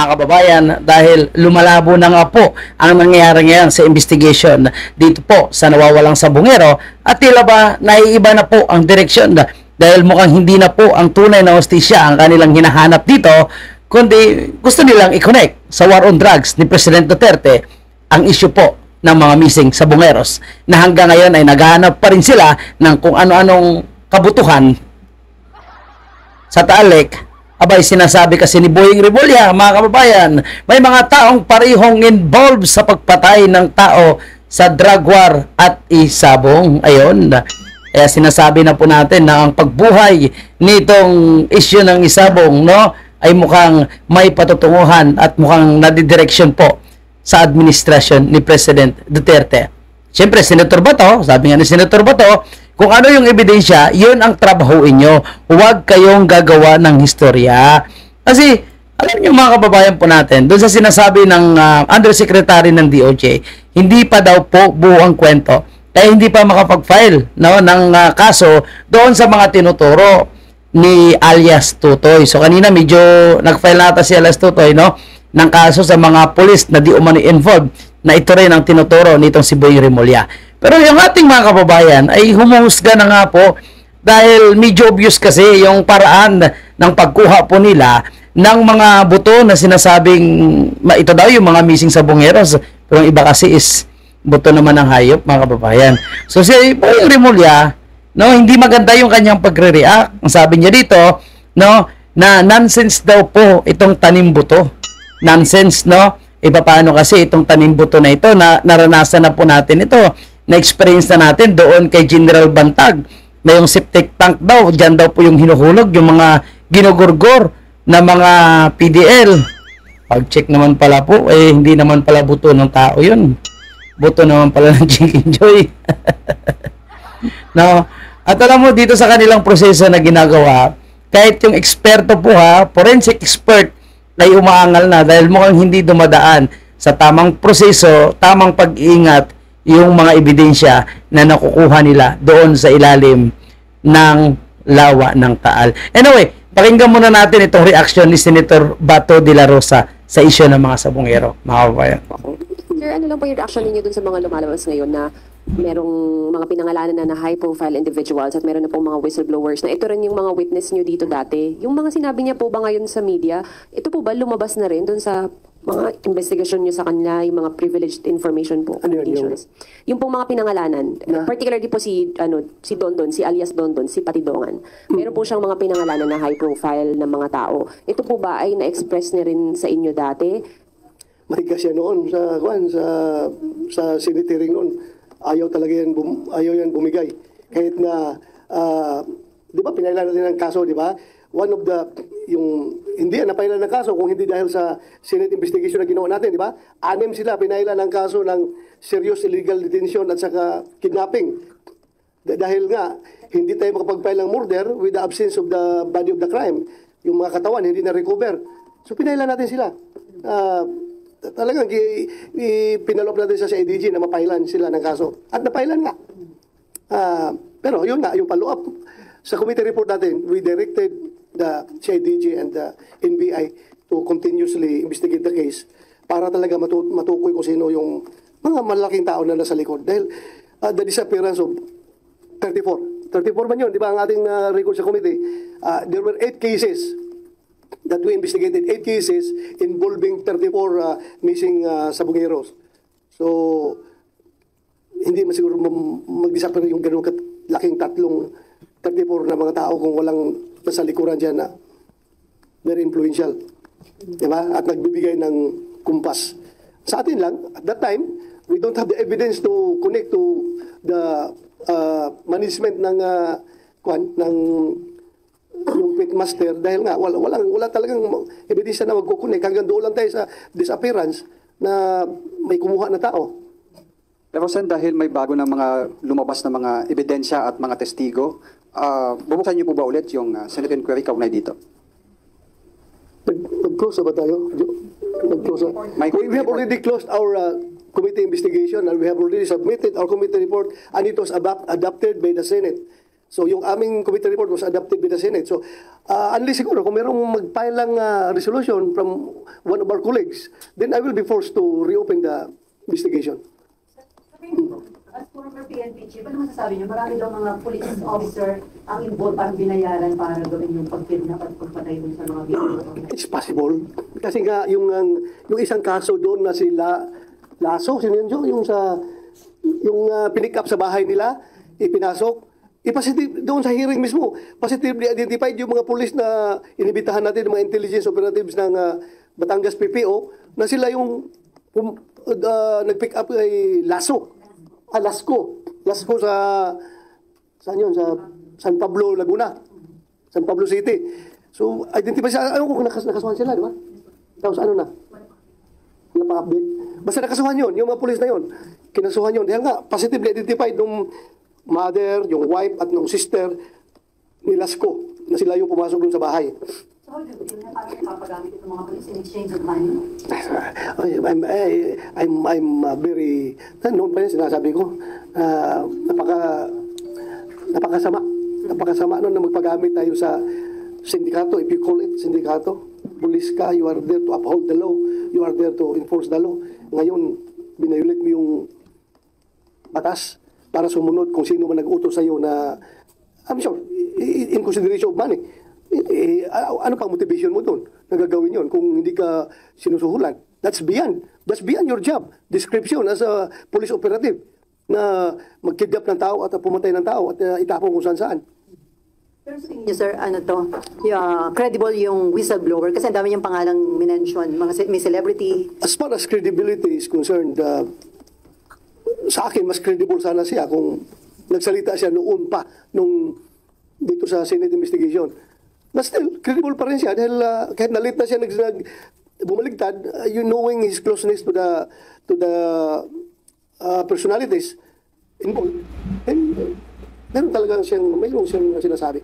mga kababayan, dahil lumalabo na nga po ang nangyayari ngayon sa investigation dito po sa nawawalang sabungero at tila ba naiiba na po ang direksyon dahil mukhang hindi na po ang tunay na hustisya ang kanilang hinahanap dito, kundi gusto nilang i-connect sa war on drugs ni President Duterte ang issue po ng mga missing sabungeros na hanggang ngayon ay naghahanap pa rin sila ng kung ano-anong kabutuhan sa Taalek. Abay, sinasabi kasi ni Boying Rimulya, mga kababayan, may mga taong parehong involved sa pagpatay ng tao sa drug war at isabong. Ayun. Kaya sinasabi na po natin na ang pagbuhay nitong issue ng isabong, no, ay mukhang may patutunguhan at mukhang nadidireksyon po sa administrasyon ni President Duterte. Siyempre, Senator Bato, sabi nga ni Senator Bato, kung ano yung ebidensya, yun ang trabahuin nyo. Huwag kayong gagawa ng historya. Kasi, alam nyo mga kababayan po natin, doon sa sinasabi ng Undersecretary ng DOJ, hindi pa daw po buo ang kwento. Kaya hindi pa makapag-file, no, ng kaso doon sa mga tinuturo ni alias Tutoy. So, kanina medyo nag-file nata si alias Tutoy, no, ng kaso sa mga pulis na di umano involved, na ito rin ang tinuturo nitong si Boy Rimulya. Pero yung ating mga kababayan ay humuhusga na nga po dahil medyo obvious kasi yung paraan ng pagkuha po nila ng mga buto na sinasabing ito daw yung mga missing sabongeros, pero yung iba kasi is buto naman ng hayop, mga kababayan. So si Boy Rimulya, no, hindi maganda yung kanyang pagre-react. Ang sabi niya dito, no, na nonsense daw po itong tanim buto. Nonsense, no? Iba paano kasi itong tanim buto na ito na naranasan na po natin ito. Na-experience na natin doon kay General Bantag na yung septic tank daw, dyan daw po yung hinuhulog, yung mga ginugurgor na mga PDL. Pag-check naman pala po, eh hindi naman pala buto ng tao yun. Buto naman pala ng Chicken Joy. No? At alam mo, dito sa kanilang proseso na ginagawa, kahit yung eksperto po ha, forensic expert, ay umaangal na dahil mukhang hindi dumadaan sa tamang proseso, tamang pag-iingat, yung mga ebidensya na nakukuha nila doon sa ilalim ng lawa ng Taal. Anyway, pakinggan muna natin itong reaction ni Senator Bato de la Rosa sa issue ng mga sabungero. Mga kababayan. Sir, ano lang po yung reaction ninyo dun sa mga lumalabas ngayon na merong mga pinangalanan na high-profile individuals at meron na pong mga whistleblowers na ito rin yung mga witness nyo dito dati. Yung mga sinabi niya po ba ngayon sa media, ito po ba lumabas na rin dun sa mga investigasyon nyo sa kanila, yung mga privileged information po? Ano yun? Yung pong mga pinangalanan, particularly po si Dondon, si alias Dondon, si Patidongan. Meron po siyang mga pinangalanan na high-profile na mga tao. Ito po ba ay na-express na rin sa inyo dati? Matigas yan noon sa cemetery noon. Ayaw talaga yan, ayaw yan bumigay. Kahit na, di ba, pinailan natin ng kaso, di ba? One of the, hindi napailan ng kaso kung hindi dahil sa Senate investigation na ginawa natin, di ba? 6 sila pinailan ng kaso ng serious illegal detention at saka kidnapping. Dahil nga, hindi tayo makapag-file ng murder with the absence of the body of the crime. Yung mga katawan, hindi na-recover. So, pinailan natin sila. Talagang pinalop natin sa IDG na mapailan sila ng kaso. At napailan nga. Pero yun nga, yung follow-up. Sa committee report natin, we directed the CIDG and the NBI to continuously investigate the case para talaga matukoy kung sino yung mga malaking tao na nasa likod. Dahil the disappearance of 34 man yun, di ba ang ating record sa committee? There were 8 cases that we investigated, 8 cases involving 34 missing sabungeros. So, hindi man siguro mag-disappear yung ganun laking 34 na mga tao kung walang nasa likuran dyan na very influential. Diba? At nagbibigay ng kumpas. Sa atin lang, at that time, we don't have the evidence to connect to the management ng yung pitmaster dahil nga wala talagang ebidensya na magkukunik. Hanggang doon lang tayo sa disappearance na may kumuha na tao. Pero Sen, dahil may bago na mga lumabas na mga ebidensya at mga testigo, bubuksan niyo po ba ulit yung Senate inquiry kaugnay dito? Nag-close na ba tayo? Nag-close na. We have already closed our committee investigation and we have already submitted our committee report and it was adopted by the Senate. So yung aming committee report was adopted by the Senate. So unless siguro kung merong mag-file lang resolution from one of our colleagues, then I will be forced to reopen the investigation. As former PNP chief, ano masasabi niyo? Marami daw mga police officer ang involved, parang binayaran para gawin yung pag-kidnap at pagpatay dun sa mga victims. It's possible. Kasi nga yung isang kaso doon na sila Lasso, sino yun, Joe? Yung pinick up sa bahay nila, ipinasok. Positive doon sa hearing mismo, positively identified yung mga pulis na inibitahan natin, yung mga intelligence operatives ng Batangas PPO, na sila yung nag-pick up kay Lasso. Lasco sa saan yun? Sa San Pablo, Laguna. San Pablo City. So, identify siya. Ano kung nakasuhan sila, di ba? Tapos ano na? Wala pa update. Basta nakasuhan yun, yung mga pulis na yun. Kinasuhan yun. Dahil nga, positively identified nung mother, yung wife, at nung sister ni Lasco na sila yung pumasok dun sa bahay. So, how do you feel na parang ipapagamit itong mga police in exchange of money? I'm very, noon pa yun sinasabi ko, napakasama noon na magpagamit tayo sa sindikato, if you call it sindikato. Police ka, you are there to uphold the law, you are there to enforce the law. Ngayon, binayulit mo yung batas para sumunod kung sino man nag-utos sa'yo na, I'm sure, in consideration of money. Ano pang motivation mo doon? Nagagawin yun kung hindi ka sinusuhulan. That's beyond your job description as a police operative na mag-kidnap ng tao at pumatay ng tao at itapon kung saan-saan. Pero sa tingin niyo, sir, ano to, credible yung whistleblower kasi ang dami niyang pangalang minention, may celebrity. As far as credibility is concerned, sa akin, mas credible sana siya kung nagsalita siya noon pa, nung dito sa Senate investigation. But still, credible pa rin siya dahil kahit nalit na siya bumaligtad, you knowing his closeness to the personalities involved, and mayroon siyang sinasabi.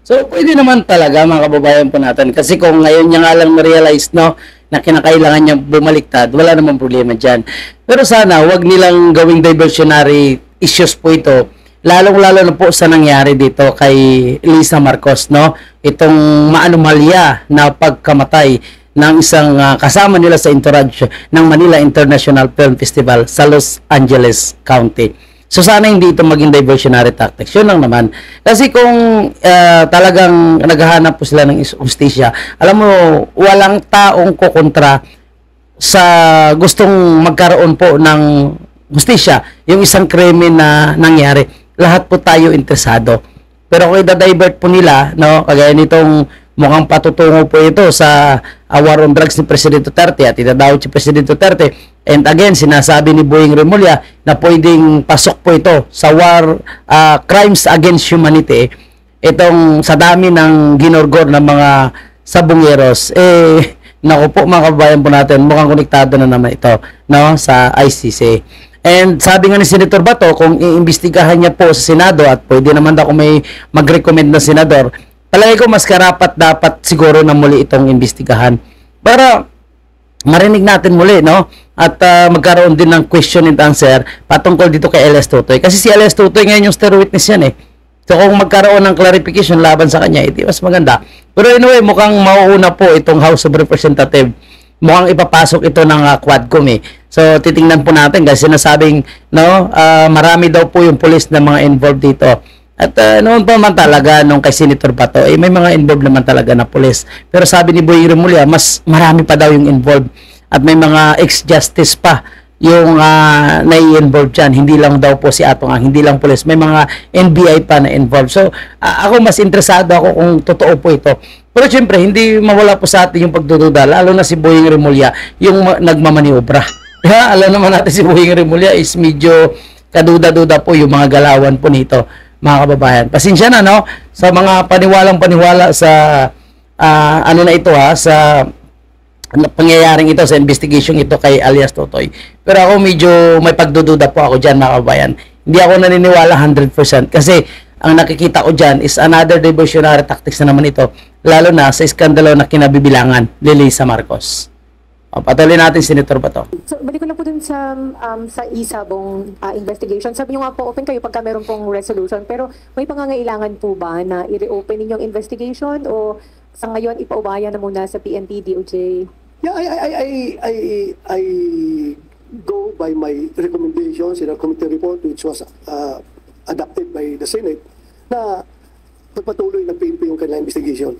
So, pwede naman talaga mga kababayan po natin. Kasi kung ngayon niya nga lang na-realize, no, na kinakailangan niya bumaliktad, wala namang problema dyan. Pero sana, wag nilang gawing diversionary issues po ito. Lalong-lalo na po sa nangyari dito kay Lisa Marcos, no? Itong maanomalya na pagkamatay ng isang kasama nila sa entourage ng Manila International Film Festival sa Los Angeles County. So sana hindi ito maging diversionary tactics. Yun lang naman. Kasi kung talagang naghahanap po sila ng justisya, alam mo, walang taong kukontra sa gustong magkaroon po ng justisya, yung isang krimen na nangyari. Lahat po tayo interesado. Pero kung i-divert po nila, no, kagaya nitong mukhang patutungo po ito sa war on drugs ni President Duterte at itadawit si President Duterte. And again, sinasabi ni Boying Remulla na pwedeng pasok po ito sa war, crimes against humanity. Itong sa dami ng ginorgor ng mga sabungeros, naku po mga kababayan po natin, mukhang konektado na naman ito, no, sa ICC. And sabi nga ni Senator Bato, kung iimbestigahan niya po sa Senado at pwede naman daw kung may mag-recommend na senador, palagi ko mas karapat dapat siguro na muli itong imbestigahan para marinig natin muli, no? At magkaroon din ng question and answer patungkol dito kay LS Tutoy. Kasi si LS Tutoy ngayon yung star witness yan eh. So kung magkaroon ng clarification laban sa kanya, ito mas maganda. Pero anyway, mukhang mauuna po itong House of Representatives. Mukhang ipapasok ito ng Quadcom eh. So titingnan po natin kasi sinasabing, no, marami daw po yung police na mga involved dito. At noon pa man talaga nung kay Senator Bato, may mga involved naman talaga na police. Pero sabi ni Boy Remulla, mas marami pa daw yung involved. At may mga ex-justice pa yung nai-involved dyan. Hindi lang daw po si Atong Ang, hindi lang police. May mga NBI pa na involved. So ako mas interesado ako kung totoo po ito. Pero syempre, hindi mawala po sa atin yung pagdududa, lalo na si Boying Remulla, yung nagmamaniobra. Alam naman natin si Boying Remulla is medyo kaduda-duda po yung mga galawan po nito, mga kababayan. Pasensya na, no? Sa mga paniwalang-paniwala sa ano na ito sa pangyayaring ito, sa investigation ito kay alias Tutoy. Pero ako medyo may pagdududa po ako dyan, mga kababayan. Hindi ako naniniwala 100% kasi ang nakikita ko dyan is another diversionary tactics na naman ito, lalo na sa iskandalo na kinabibilangan ni Lisa Marcos. Patuloy natin, Senator Bato. So, balik ko lang po dun sa isabong investigation. Sabi nyo nga po, open kayo pagka meron pong resolution. Pero may pangangailangan po ba na i-reopen ninyong investigation o sa ngayon ipaubaya na muna sa PNP, DOJ? Yeah, I go by my recommendations in our committee report which was adopted by the Senate na pagpatuloy ng PNP yung kanilang investigation.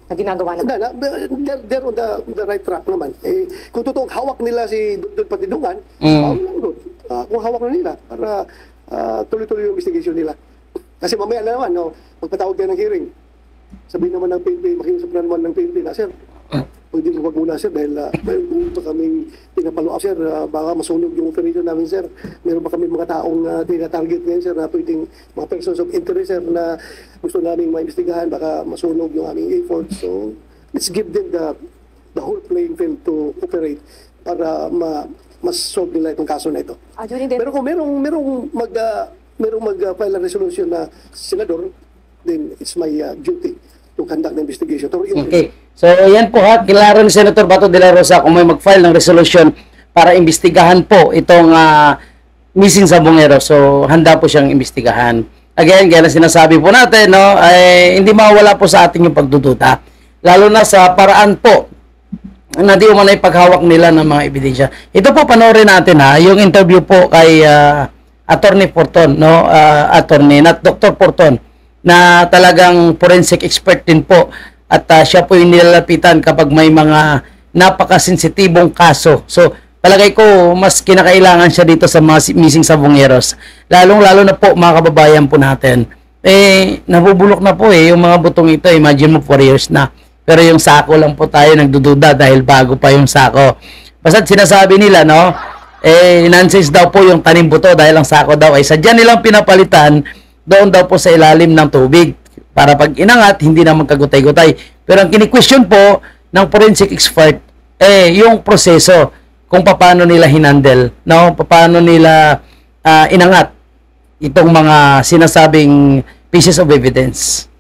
Na ginagawa na? They're on the right track naman. Kung totoong hawak nila si Dudut Patidungan, kung hawak na nila para tuloy-tuloy yung investigation nila. Kasi mamaya na naman, magpatawag tayo ng hearing. Sabihin naman ng PNP, makiusap na naman ng PNP na, sir, pwede mo wag muna, sir, dahil mayroon pa kaming pinapalo-up, sir, baka masunog yung operation namin, sir. Meron pa kami mga taong tina-target ngayon, sir, na pwedeng mga persons of interest, sir, na gusto namin maimbestigahan, baka masunog yung aming effort. So, let's give them the whole playing field to operate para mas-solve nila itong kaso na ito. Pero kung merong mag-file a resolution na senador, then it's my duty to conduct the investigation. Okay. So, yan po ha. Kilala ni Senator Bato de la Rosa kung may mag-file ng resolution para imbestigahan po itong missing Sabongero. So, handa po siyang imbestigahan. Again, kaya na sinasabi po natin, no, ay hindi mawala po sa ating yung pagdududa. Lalo na sa paraan po na di umano'y paghawak nila ng mga ebidensya. Ito po, panoorin natin ha, yung interview po kay Attorney Porton, no, Attorney, not Dr. Porton, na talagang forensic expert din po. At siya po yung nilalapitan kapag may mga napakasensitibong kaso. So, palagay ko, mas kinakailangan siya dito sa mga missing Sabongeros. Lalong-lalo na po, mga kababayan po natin. Nabubulok na po yung mga butong ito. Imagine mo, 4 years na. Pero yung sako lang po tayo nagdududa dahil bago pa yung sako. Basta't sinasabi nila, no? Nonsense daw po yung tanim buto dahil ang sako daw ay sadya nilang pinapalitan doon daw po sa ilalim ng tubig. Para pag inangat, hindi na magkagutay-gutay. Pero ang kini-question po ng forensic expert, yung proseso, kung paano nila hinandle, no? Paano nila inangat itong mga sinasabing pieces of evidence.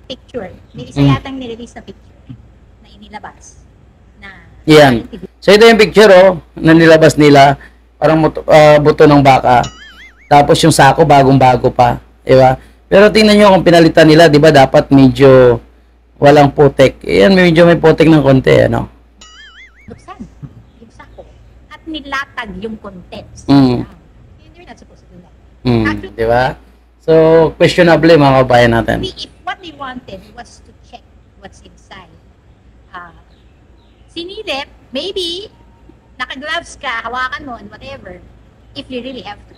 Picture. May isa yatang nirelease na picture na inilabas. Yan. So ito yung picture na nilabas nila, parang buto ng baka. Tapos yung sako bagong-bago pa, di ba? Pero tingnan nyo kung pinalitan nila, di ba dapat medyo walang putek. Yan, medyo may putek ng konti, ano? Buksan yung sako at nilatag yung contents. You're not supposed to do that. Actually, Di ba? So, questionable mga kabayan natin. if what they wanted was to check what's inside, sinilip, maybe, naka-gloves ka, hawakan mo, and whatever, if you really have to.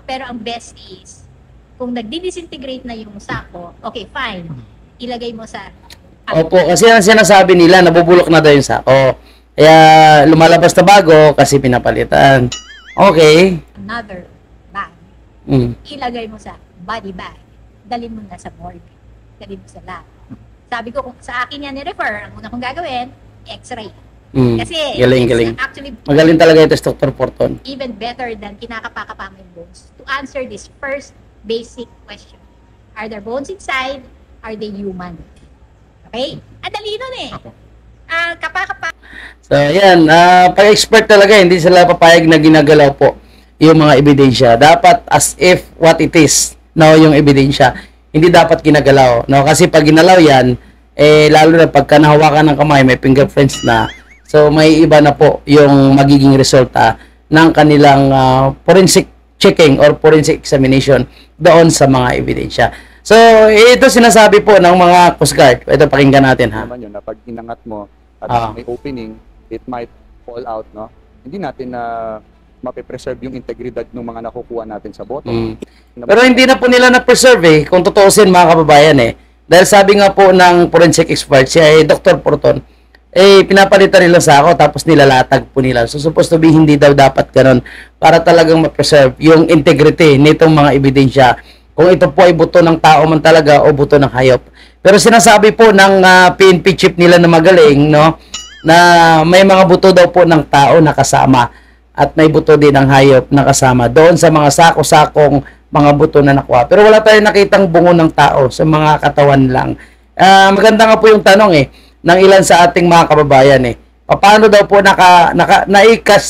Pero ang best is, kung nagdi-disintegrate na yung sako, okay, fine. Ilagay mo sa... Opo, kasi ang sinasabi nila, nabubulok na daw yung sako. Kaya lumalabas na bago kasi pinapalitan. Okay. Another bag. Ilagay mo sa body bag. Dalhin mo na sa morgue. Dalhin mo sa lab. Sabi ko, kung sa akin yan ni-refer, ang una kong gagawin, x-ray. Kasi, galing. actually, Magaling talaga ito si Dr. Porton. even better than kinakapa-kapa mo yung bones to answer this first basic question. Are there bones inside? Are they human? Okay? Dali nun eh. Kapa-kapa. So, yan. Pag-expert talaga, hindi sila papayag na ginagalaw po yung mga ebidensya. Dapat as if what it is, no, yung ebidensya. Hindi dapat ginagalaw. No? Kasi pag ginalaw yan, lalo na pagka nahawakan ng kamay, may fingerprints na. So, may iba na po yung magiging resulta ng kanilang forensic checking or forensic examination doon sa mga ebidensya. So, ito sinasabi po ng mga Coast Guard. Ito, pakinggan natin, ha? Naman yun, na pag inangat mo at may opening, it might fall out, no? Hindi natin na mapipreserve yung integridad ng mga nakukuha natin sa boto. Pero hindi na po nila na-preserve kung totoosin mga kababayan Dahil sabi nga po ng forensic expert, si Dr. Porton, pinapalitan nila sa ako tapos nilalatag po nila. So supposed to be hindi daw dapat ganun para talagang ma-preserve yung integrity nitong mga ebidensya. Kung ito po ay buto ng tao man talaga o buto ng hayop. Pero sinasabi po ng PNP chief nila na magaling, no, na may mga buto daw po ng tao na kasama at may buto din ng hayop na kasama doon sa mga sako-sakong mga buto na nakuha. Pero wala tayong nakitang bungo ng tao, sa mga katawan lang. maganda nga po yung tanong ng ilan sa ating mga kababayan paano daw po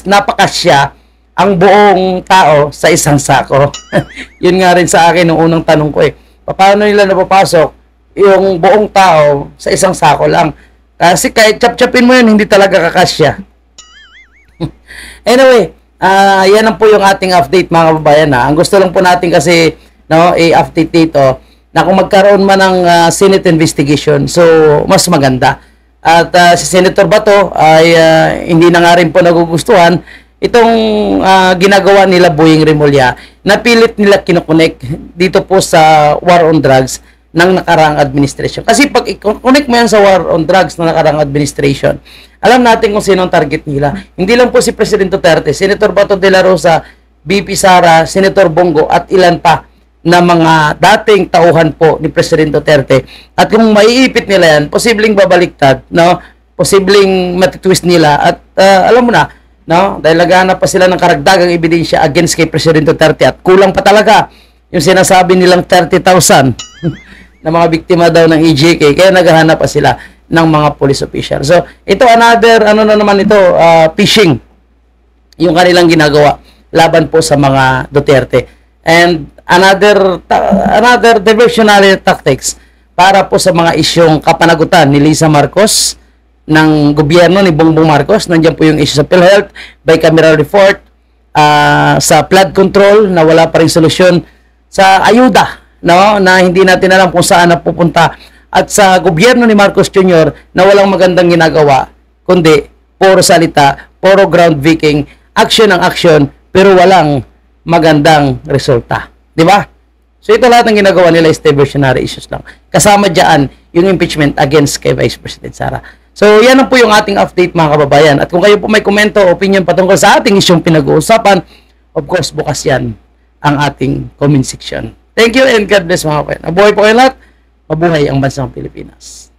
napakasya ang buong tao sa isang sako? Yun nga rin sa akin nung unang tanong ko paano nila napapasok yung buong tao sa isang sako lang? Kasi kahit chap-chapin mo yun, hindi talaga kakasya. Anyway, yan ang po yung ating update mga kababayan. Ang gusto lang po natin kasi i-update dito na kung magkaroon man ng Senate investigation, so mas maganda. At si Senator Bato ay hindi na nga rin po nagugustuhan itong ginagawa nila Boying Remulla na pilit nila kinokonek dito po sa war on drugs ng nakaraang administration. Kasi pag i-connect mo yan sa war on drugs ng nakaraang administration, alam natin kung sino ang target nila. Hindi lang po si President Duterte, Senator Bato de la Rosa, BP Sara, Senator Bongo at ilan pa na mga dating tauhan po ni President Duterte. At kung maiipit nila yan, posibleng babaliktad, posibleng matitwist nila at alam mo na, dahil naghahanap pa sila ng karagdagang ebidensya against kay President Duterte at kulang pa talaga yung sinasabi nilang 30,000 na mga biktima daw ng EJK, kaya naghahanap pa sila ng mga police official. So, ito another, phishing yung kanilang ginagawa laban po sa mga Duterte. And another diversionary tactics para po sa mga isyong kapanagutan ni Lisa Marcos ng gobyerno ni Bongbong Marcos. Nandiyan po yung issue sa PhilHealth, bicameral report, sa flood control na wala pa rin solusyon, sa ayuda na hindi natin alam kung saan napupunta, at sa gobyerno ni Marcos Jr. na walang magandang ginagawa kundi puro salita, puro groundbreaking, action ang action pero walang magandang resulta. Di ba? So ito lahat ng ginagawa nila is diversionary issues lang. Kasama dyan yung impeachment against kay Vice President Sara. So yan ang po yung ating update mga kababayan. At kung kayo po may komento o opinion patungkol sa ating isyong pinag-uusapan, of course bukas yan ang ating comment section. Thank you and God bless mga kababayan. Mabuhay po kayo lahat. Mabuhay ang bansang Pilipinas.